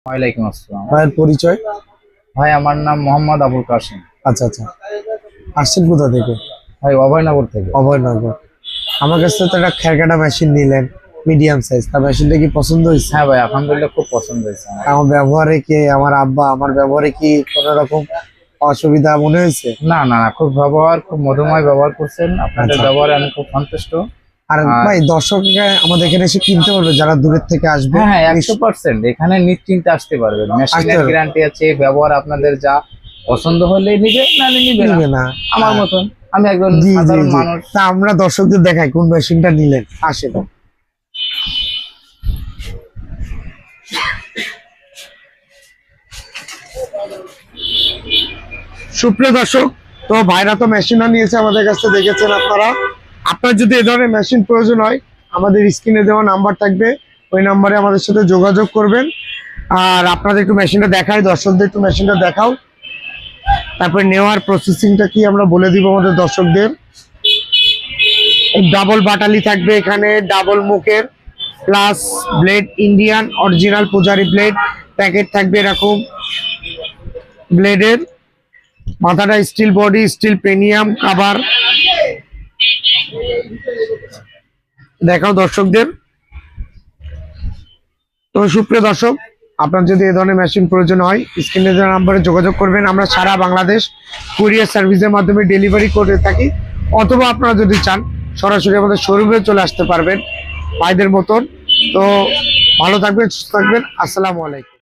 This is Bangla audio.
ওয়ালাইকুম আসসালাম। ভাইয়ের পরিচয়। ভাই আমার নাম মোহাম্মদ আবুল কাসিম। আচ্ছা আচ্ছা, আসছেন কোথা থেকে? ভাই অভয়নগর থেকে। অভয়নগর। আমার কাছে তো একটা খেরকাটা মেশিন নিলেন, মিডিয়াম সাইজ। তার মেশিনটা কি পছন্দ হয়েছে? হ্যাঁ ভাই, আলহামদুলিল্লাহ খুব পছন্দ হয়েছে আমার। আমার ব্যবহারে কি, আমার আব্বা আমার ব্যবহারে কি কোনো রকম অসুবিধা মনে হয়েছে? না না না, খুব খুব মধুময় ব্যবহার করছেন। আপনাদের আচ্ছা। ব্যবহারে আমি খুব সন্তুষ্ট। আর ভাই দর্শকরা আমাদের এখানে এসে কিনতে পারবে যারা দূরের থেকে আসবে? হ্যাঁ হ্যাঁ, 100% এখানে নিশ্চিন্তে আসতে পারবেন। মেশিনের পারবে। গ্যারান্টি আছে, ব্যবহার আপনাদের যা পছন্দ হলে নিবে, না নিবে নিবে না। না। আমার মতন, আমি একজন জি জি সাধারণ জি। মানুষ। তা আমরা দর্শকদের দেখাই কোন মেশিনটা নিলেন, আসেন। সুপ্রিয় দর্শক, তো ভাইরা তো মেশিনটা নিয়েছে আমাদের কাছে, দেখেছেন আপনারা। আপনার যদি এ ধরনের মেশিন প্রয়োজন হয়, আমাদের স্ক্রিনে দেওয়া নাম্বার থাকবে, ওই নাম্বারে আমাদের সাথে যোগাযোগ করবেন। আর আপনাদের একটু মেশিনটা দেখাই, দর্শকদের একটু মেশিনটা দেখাও, তারপরে নেওয়ার প্রসেসিংটা কি আমরা বলে দিব আমাদের দর্শকদের। ডাবল বাটালি থাকবে এখানে, ডাবল মুখের, plus blade Indian original Pujari blade packet থাকবে এরকম। ব্লেডের মাথাটা steel body, steel premium cover. দেখাও দর্শকদের। তো সুপ্রিয় দর্শক, আপনার যদি এই ধরনের মেশিন প্রয়োজন হয়, স্ক্রিনে দেওয়া নম্বরে যোগাযোগ করবেন। আমরা সারা বাংলাদেশ কুরিয়ার সার্ভিসের মাধ্যমে ডেলিভারি করে থাকি, অথবা আপনারা যদি চান সরাসরি আমাদের শোরুমে চলে আসতে পারবেন ভাইদের মতন। তো ভালো থাকবেন, সুস্থ থাকবেন। আসসালামু আলাইকুম।